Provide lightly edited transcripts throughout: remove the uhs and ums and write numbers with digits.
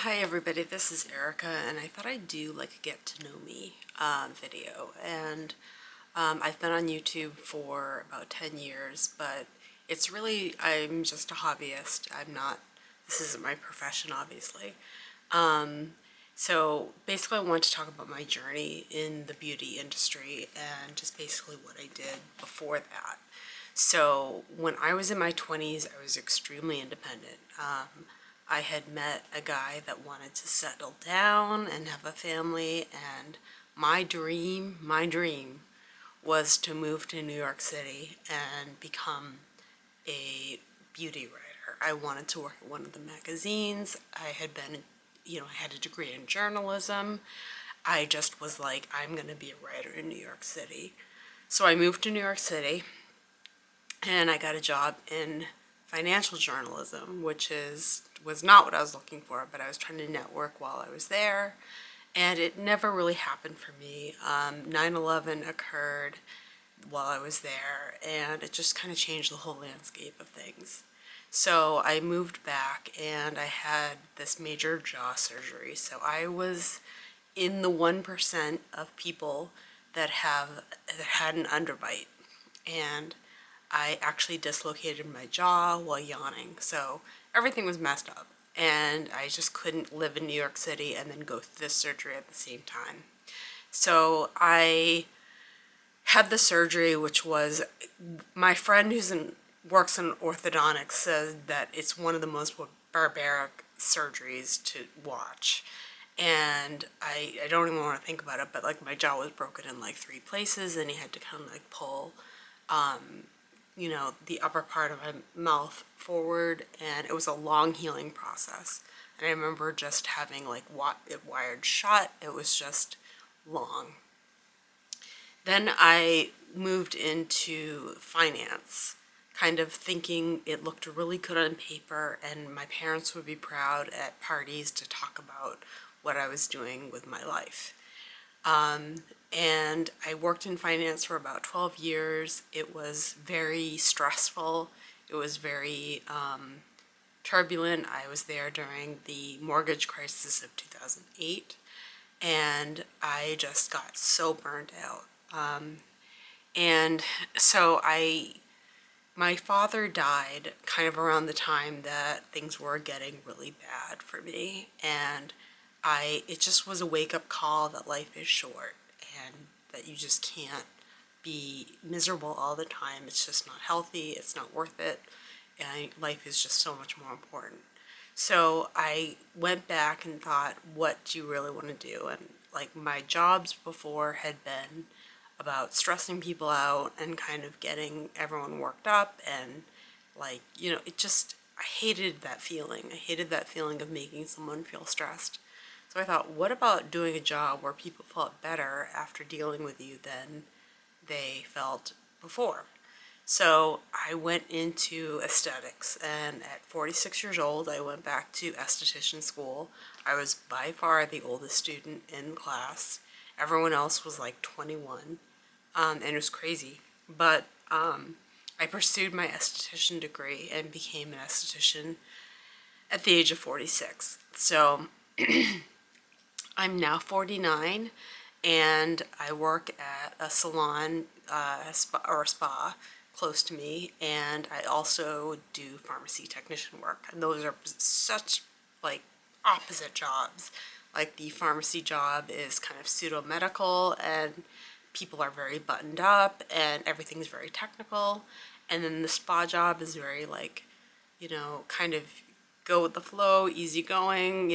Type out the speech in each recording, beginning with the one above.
Hi everybody, this is Erica, and I thought I'd do like a get to know me video. And I've been on YouTube for about 10 years, but I'm just a hobbyist. This isn't my profession, obviously. So basically I want to talk about my journey in the beauty industry and just basically what I did before that. So when I was in my 20s, I was extremely independent. I had met a guy that wanted to settle down and have a family, and my dream was to move to New York City and become a beauty writer. I wanted to work at one of the magazines. I had a degree in journalism. I just was like, I'm going to be a writer in New York City. So I moved to New York City and I got a job in financial journalism, was not what I was looking for, but I was trying to network while I was there, and it never really happened for me. 9/11 occurred while I was there, and it just kind of changed the whole landscape of things. So I moved back, and I had this major jaw surgery. So I was in the 1% of people that had an underbite, and I actually dislocated my jaw while yawning. So everything was messed up. And I just couldn't live in New York City and then go through this surgery at the same time. So I had the surgery, which was my friend works in orthodontics says that it's one of the most barbaric surgeries to watch. And I don't even want to think about it, but like my jaw was broken in like 3 places, and he had to kind of like pull the upper part of my mouth forward, and it was a long healing process. And I remember just having like it wired shut. It was just long. Then I moved into finance, kind of thinking it looked really good on paper, and my parents would be proud at parties to talk about what I was doing with my life. And I worked in finance for about 12 years. It was very stressful. It was very turbulent. I was there during the mortgage crisis of 2008, and I just got so burned out. And so my father died kind of around the time that things were getting really bad for me, and it just was a wake-up call that life is short and that you just can't be miserable all the time. It's just not healthy, it's not worth it, and life is just so much more important. So I went back and thought, what do you really want to do? And like my jobs before had been about stressing people out and kind of getting everyone worked up, and I hated that feeling. I hated that feeling of making someone feel stressed. So I thought, what about doing a job where people felt better after dealing with you than they felt before? So I went into aesthetics, and at 46 years old, I went back to esthetician school. I was by far the oldest student in class. Everyone else was like 21, and it was crazy. But I pursued my esthetician degree and became an esthetician at the age of 46. So I'm now 49, and I work at a salon or a spa close to me, and I also do pharmacy technician work. And those are such like opposite jobs. Like the pharmacy job is kind of pseudo-medical, and people are very buttoned up and everything's very technical. And then the spa job is very like, kind of go with the flow, easygoing,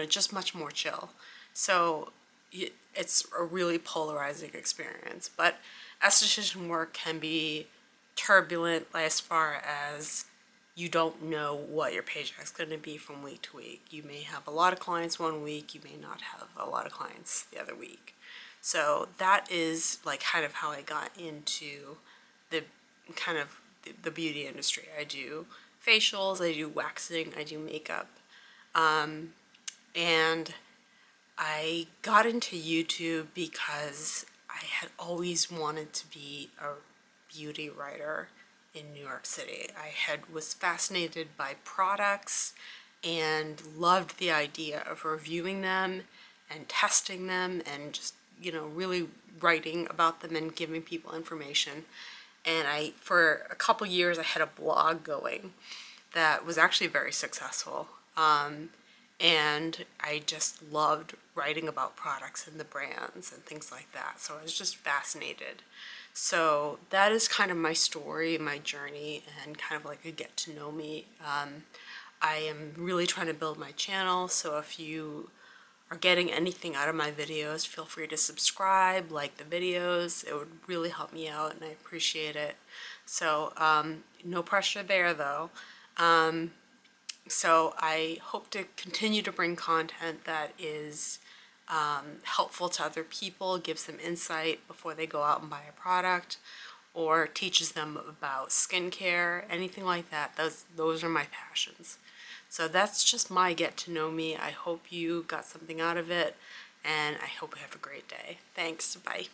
just much more chill. So it's a really polarizing experience. But esthetician work can be turbulent as far as you don't know what your paycheck's going to be from week to week. You may have a lot of clients one week, you may not have a lot of clients the other week. So that is like kind of how I got into the kind of the beauty industry. I do facials, I do waxing, I do makeup. And I got into YouTube because I had always wanted to be a beauty writer in New York City. Was fascinated by products and loved the idea of reviewing them and testing them and just, really writing about them and giving people information. And for a couple years, I had a blog going that was actually very successful. And I just loved writing about products and the brands and things like that. So I was just fascinated. So that is kind of my story, my journey, and kind of like a get to know me. I am really trying to build my channel, so if you are getting anything out of my videos, feel free to subscribe, like the videos. It would really help me out and I appreciate it. So no pressure there though. So I hope to continue to bring content that is helpful to other people, gives them insight before they go out and buy a product, or teaches them about skincare, anything like that. Those are my passions. So that's just my get to know me. I hope you got something out of it, and I hope you have a great day. Thanks. Bye.